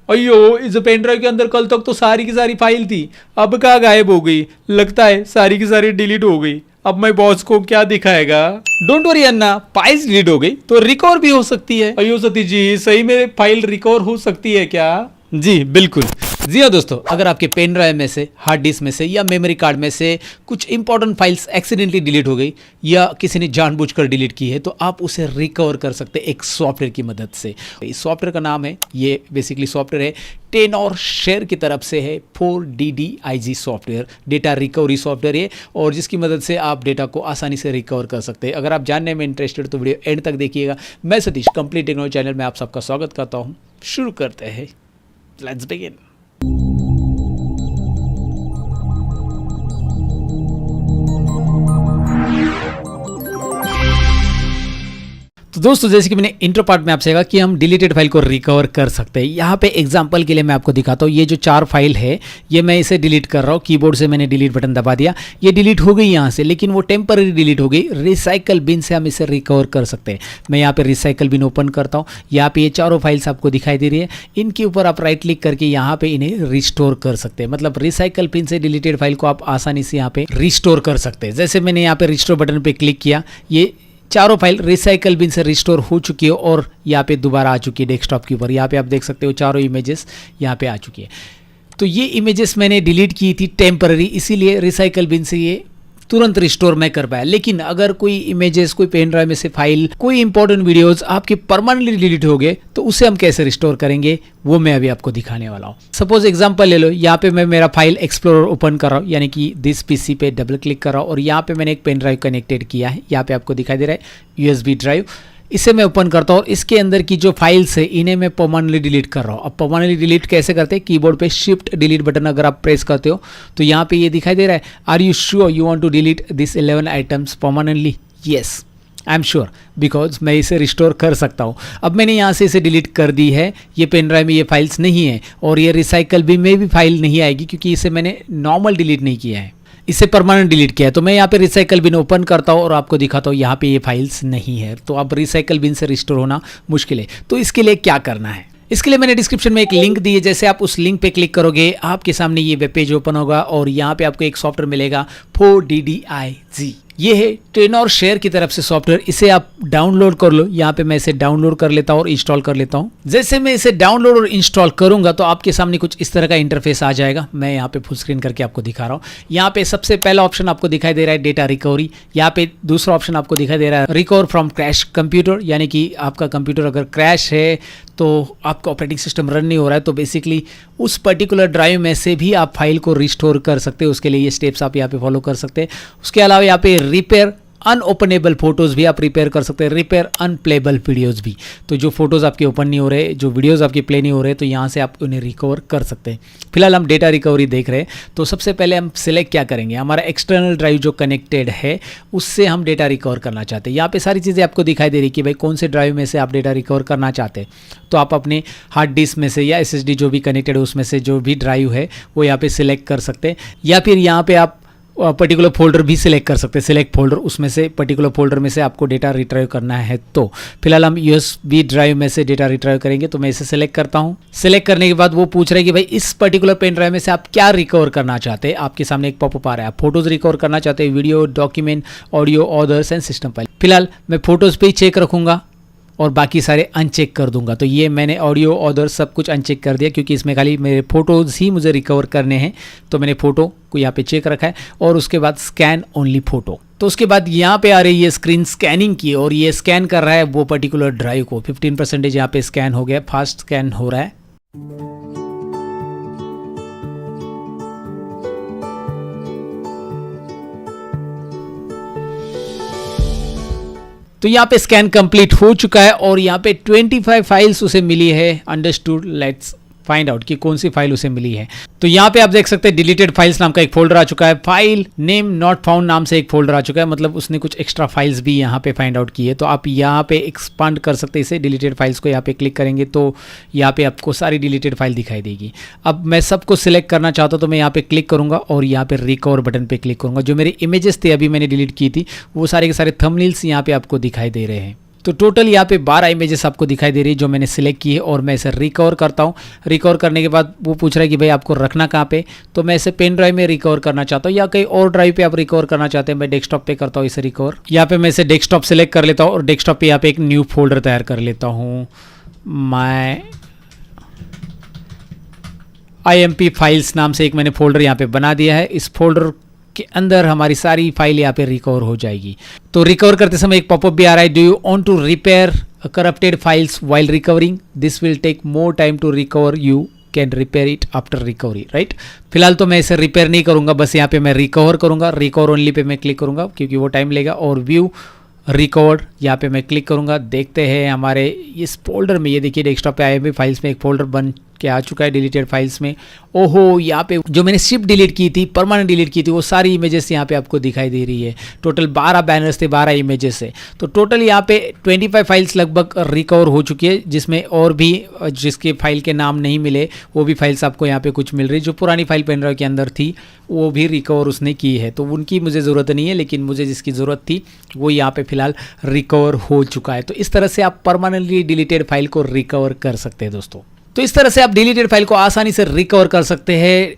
अयो, इस pen drive के अंदर कल तक तो सारी की सारी फाइल थी, अब कहाँ गायब हो गई? लगता है सारी की सारी डिलीट हो गई। अब मैं बॉस को क्या दिखाएगा? Don't worry Anna, files delete हो गई तो रिकवर भी हो सकती है। अयो सतीश जी, सही में फाइल रिकवर हो सकती है क्या? जी बिल्कुल। जी हाँ दोस्तों, अगर आपके पेन ड्राइव में से, हार्ड डिस्क में से या मेमोरी कार्ड में से कुछ इंपॉर्टेंट फाइल्स एक्सीडेंटली डिलीट हो गई या किसी ने जानबूझकर डिलीट की है तो आप उसे रिकवर कर सकते हैं एक सॉफ्टवेयर की मदद से। इस सॉफ्टवेयर का नाम है, ये बेसिकली सॉफ्टवेयर है टेनोर शेयर की तरफ से है 4DDIG software, data recovery software है, और जिसकी मदद से आप डेटा को आसानी से रिकवर कर सकते हैं। अगर आप जानने में इंटरेस्टेड तो वीडियो एंड तक देखिएगा। मैं सतीश, कंप्लीट टेक्नोलॉजी चैनल में आप सबका स्वागत करता हूँ। शुरू करते हैं, लेट्स बिगिन। तो दोस्तों, जैसे कि मैंने इंट्रो पार्ट में आपसे कहा कि हम डिलीटेड फाइल को रिकवर कर सकते हैं। यहाँ पे एग्जांपल के लिए मैं आपको दिखाता हूँ। ये जो 4 फाइल है, ये मैं इसे डिलीट कर रहा हूँ। कीबोर्ड से मैंने डिलीट बटन दबा दिया, ये डिलीट हो गई यहाँ से, लेकिन वो टेम्पररी डिलीट हो गई। रिसाइकल बिन से हम इसे रिकवर कर सकते हैं। मैं यहाँ पे रिसाइकल बिन ओपन करता हूँ। यहाँ पे ये चारों फाइल्स आपको दिखाई दे रही है, इनके ऊपर आप राइट क्लिक करके यहाँ पे इन्हें रिस्टोर कर सकते हैं। मतलब रिसाइकल पिन से डिलीटेड फाइल को आप आसानी से यहाँ पे रिस्टोर कर सकते हैं। जैसे मैंने यहाँ पे रिस्टोर बटन पे क्लिक किया, ये चारों फाइल रिसाइकल बिन से रिस्टोर हो चुकी है और यहाँ पे दोबारा आ चुकी है डेस्कटॉप के ऊपर। यहाँ पे आप देख सकते हो चारों इमेजेस यहाँ पे आ चुकी है। तो ये इमेजेस मैंने डिलीट की थी टेम्पररी, इसीलिए रिसाइकल बिन से ये तुरंत रिस्टोर मैं कर पाया। लेकिन अगर कोई इमेजेस, कोई पेन ड्राइव में से फाइल, कोई इंपॉर्टेंट वीडियोस आपके परमानेंटली डिलीट हो गए तो उसे हम कैसे रिस्टोर करेंगे, वो मैं अभी आपको दिखाने वाला हूँ। सपोज एग्जांपल ले लो, यहाँ पे मैं मेरा फाइल एक्सप्लोरर ओपन कर रहा हूँ, यानी कि दिस पीसी पे डबल क्लिक कर रहा हूँ और यहाँ पे मैंने एक पेन ड्राइव कनेक्टेड किया है। यहाँ पे आपको दिखाई दे रहा है USB ड्राइव। इसे मैं ओपन करता हूँ और इसके अंदर की जो फाइल्स है इन्हें मैं परमानेंटली डिलीट कर रहा हूँ। अब परमानेंटली डिलीट कैसे करते हैं? कीबोर्ड पे शिफ्ट डिलीट बटन अगर आप प्रेस करते हो तो यहाँ पे ये दिखाई दे रहा है, are you sure you want to delete this 11 items permanently? Yes, I am sure, because मैं इसे रिस्टोर कर सकता हूँ। अब मैंने यहाँ से इसे डिलीट कर दी है। ये पेन ड्राइव में ये फाइल्स नहीं है और ये रिसाइकल बिन में भी फाइल नहीं आएगी क्योंकि इसे मैंने नॉर्मल डिलीट नहीं किया है, इसे परमानेंट डिलीट किया है। तो मैं यहाँ पे रिसाइकल बिन ओपन करता हूँ और आपको दिखाता हूँ यहाँ पे ये फाइल्स नहीं है। तो अब रिसाइकल बिन से रिस्टोर होना मुश्किल है। तो इसके लिए क्या करना है? इसके लिए मैंने डिस्क्रिप्शन में एक लिंक दी है। जैसे आप उस लिंक पे क्लिक करोगे, आपके सामने ये वेब पेज ओपन होगा और यहाँ पे आपको एक सॉफ्टवेयर मिलेगा 4DDIG। ये है टेनोर शेयर की तरफ से सॉफ्टवेयर, इसे आप डाउनलोड कर लो। यहाँ पे मैं इसे डाउनलोड कर लेता हूँ और इंस्टॉल कर लेता हूँ। जैसे मैं इसे डाउनलोड और इंस्टॉल करूंगा तो आपके सामने कुछ इस तरह का इंटरफेस आ जाएगा। मैं यहाँ पे फुल स्क्रीन करके आपको दिखा रहा हूँ। यहाँ पे सबसे पहला ऑप्शन आपको दिखाई दे रहा है डेटा रिकवरी। यहाँ पे दूसरा ऑप्शन आपको दिखाई दे रहा है रिकवर फ्रॉम क्रैश कंप्यूटर, यानी कि आपका कंप्यूटर अगर क्रैश है तो आपका ऑपरेटिंग सिस्टम रन नहीं हो रहा है तो बेसिकली उस पर्टिकुलर ड्राइव में से भी आप फाइल को रिस्टोर कर सकते हो। उसके लिए ये स्टेप्स आप यहाँ पे फॉलो कर सकते हैं। उसके अलावा यहाँ पे रिपेयर अनओपनेबल फोटोज भी आप रिपेयर कर सकते हैं, रिपेयर अनप्लेबल वीडियोस भी। तो जो फोटोज आपके ओपन नहीं हो रहे, जो वीडियोस आपके प्ले नहीं हो रहे, तो यहाँ से आप उन्हें रिकवर कर सकते हैं। फिलहाल हम डेटा रिकवरी देख रहे हैं। तो सबसे पहले हम सिलेक्ट क्या करेंगे, हमारा एक्सटर्नल ड्राइव जो कनेक्टेड है उससे हम डेटा रिकवर करना चाहते हैं। यहाँ पे सारी चीज़ें आपको दिखाई दे रही कि भाई कौन से ड्राइव में से आप डेटा रिकवर करना चाहते हैं। तो आप अपने हार्ड डिस्क में से या SSD जो भी कनेक्टेड है उसमें से जो भी ड्राइव है वो यहाँ पे सिलेक्ट कर सकते हैं, या फिर यहाँ पे आप पर्टिकुलर फोल्डर भी सिलेक्ट कर सकते हैं। सिलेक्ट फोल्डर, उसमें से पर्टिकुलर फोल्डर में से आपको डेटा रिट्राइव करना है। तो फिलहाल हम USB ड्राइव में से डेटा रिट्राइव करेंगे। तो मैं इसे सिलेक्ट करता हूँ। सिलेक्ट करने के बाद वो पूछ रहा है कि भाई इस पर्टिकुलर पेन ड्राइव में से आप क्या रिकवर करना चाहते हैं। आपके सामने एक पॉपअप आ रहा है, आप फोटोज रिकवर करना चाहते हैं, video, document, audio, others and system file. फिलहाल मैं फोटोज पे ही चेक रखूंगा और बाकी सारे अनचेक कर दूंगा। तो ये मैंने ऑडियो, ऑदर सब कुछ अनचेक कर दिया क्योंकि इसमें खाली मेरे फोटोज ही मुझे रिकवर करने हैं। तो मैंने फोटो को यहाँ पे चेक रखा है और उसके बाद स्कैन ओनली फोटो। तो उसके बाद यहाँ पे आ रही है स्क्रीन स्कैनिंग की और ये स्कैन कर रहा है वो पर्टिकुलर ड्राइव को। 15% यहाँ पे स्कैन हो गया, फास्ट स्कैन हो रहा है। तो यहाँ पे स्कैन कंप्लीट हो चुका है और यहाँ पे 25 फाइल्स उसे मिली है। अंडरस्टूड, लेट्स फाइंड आउट कि कौन सी फाइल उसे मिली है। तो यहाँ पे आप देख सकते हैं डिलीटेड फाइल्स नाम का एक फोल्डर आ चुका है। फाइल नेम नॉट फाउंड नाम से एक फोल्डर आ चुका है, मतलब उसने कुछ एक्स्ट्रा फाइल्स भी यहाँ पे फाइंड आउट की है। तो आप यहाँ पे एक्सपांड कर सकते हैं इसे। डिलीटेड फाइल्स को यहाँ पे क्लिक करेंगे तो यहाँ पे आपको सारी डिलीटेड फाइल दिखाई देगी। अब मैं सबको सिलेक्ट करना चाहता हूँ तो मैं यहाँ पे क्लिक करूँगा और यहाँ पे रिकवर बटन पे क्लिक करूँगा। जो मेरे इमेजेस थे अभी मैंने डिलीट की थी वो सारे के सारे थंबनेल्स यहाँ पे आपको दिखाई दे रहे हैं। तो टोटल यहाँ पे 12 इमेजेस आपको दिखाई दे रही है जो मैंने सिलेक्ट की है, और मैं इसे रिकवर करता हूँ। रिकवर करने के बाद वो पूछ रहा है कि भाई आपको रखना कहाँ पे, तो मैं इसे पेन ड्राइव में रिकवर करना चाहता हूँ, या कहीं और ड्राइव पे आप रिकवर करना चाहते हैं। मैं डेस्कटॉप पे करता हूँ इसे रिकवर। यहाँ पे मैं इसे डेस्कटॉप सेलेक्ट कर लेता हूँ और डेस्कटॉप पे यहाँ पे एक न्यू फोल्डर तैयार कर लेता हूँ। मैं IMP फाइल्स नाम से एक मैंने फोल्डर यहाँ पे बना दिया है। इस फोल्डर के अंदर हमारी सारी फाइल यहाँ पे रिकवर हो जाएगी। तो रिकवर करते समय एक पॉपअप भी आ रहा है, do you want to repair corrupted files while recovering, this will take more time to recover, you can repair it after recovery, right. फिलहाल तो मैं इसे रिपेयर नहीं करूंगा, बस यहाँ पे मैं रिकवर करूंगा। रिकवर ओनली पे मैं क्लिक करूंगा क्योंकि वो टाइम लेगा। और व्यू रिकवर्ड यहाँ पे मैं क्लिक करूंगा। देखते हैं हमारे इस फोल्डर में, ये देखिए डेस्कटॉप पे IMP फाइल्स में एक फोल्डर बन के आ चुका है डिलीटेड फाइल्स में। ओहो, यहाँ पे जो मैंने शिफ्ट डिलीट की थी, परमानेंट डिलीट की थी, वो सारी इमेजेस यहाँ पे आपको दिखाई दे रही है। टोटल 12 बैनर्स थे, 12 इमेजेस है। तो टोटल यहाँ पे 25 फाइल्स लगभग रिकवर हो चुकी है, जिसमें और भी जिसके फाइल के नाम नहीं मिले वो भी फाइल्स आपको यहाँ पे कुछ मिल रही। जो पुरानी फाइल पेन ड्राइव के अंदर थी वो भी रिकवर उसने की है, तो उनकी मुझे ज़रूरत नहीं है, लेकिन मुझे जिसकी ज़रूरत थी वो यहाँ पे फिलहाल रिकवर हो चुका है। तो इस तरह से आप परमानेंटली डिलीटेड फाइल को रिकवर कर सकते हैं दोस्तों। तो इस तरह से आप डिलीटेड फाइल को आसानी से रिकवर कर सकते हैं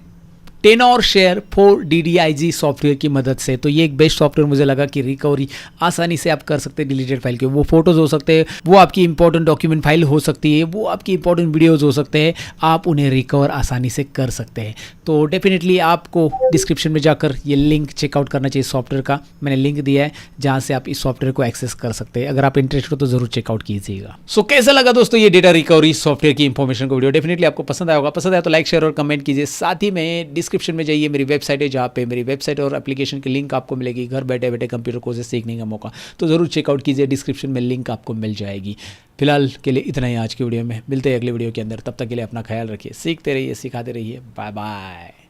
टेनोर शेयर 4 DDIG सॉफ्टवेयर की मदद से। तो ये एक बेस्ट सॉफ्टवेयर मुझे लगा कि रिकवरी आसानी से आप कर सकते हैं डिलीटेड फाइल के। वो फोटोज़ हो सकते हैं, वो आपकी इंपॉर्टेंट डॉक्यूमेंट फाइल हो सकती है, वो आपकी इंपॉर्टेंट वीडियोज़ हो सकते हैं, आप उन्हें रिकवर आसानी से कर सकते हैं। तो डेफिनेटली आपको डिस्क्रिप्शन में जाकर ये लिंक चेकआउट करना चाहिए सॉफ्टवेयर का। मैंने लिंक दिया है जहाँ से आप इस सॉफ्टवेयर को एक्सेस कर सकते हैं। अगर आप इंटरेस्टेड हो तो ज़रूर चेकआउट कीजिएगा। सो कैसा लगा दोस्तों ये डेटा रिकवरी सॉफ्टवेयर की इंफॉर्मेशन को वीडियो? डेफिनेटली आपको पसंद आया होगा। पसंद आया तो लाइक, शेयर और कमेंट कीजिए। साथ ही में डिस्क्रिप्शन में जाइए, मेरी वेबसाइट है जहाँ पे मेरी वेबसाइट और एप्लीकेशन की लिंक आपको मिलेगी। घर बैठे बैठे कंप्यूटर कोर्सेज सीखने का मौका, तो ज़रूर चेकआउट कीजिए। डिस्क्रिप्शन में लिंक आपको मिल जाएगी। फिलहाल के लिए इतना ही आज की वीडियो में। मिलते हैं अगली वीडियो के अंदर, तब तक के लिए अपना ख्याल रखिए, सीखते रहिए, सिखाते रहिए। Bye bye.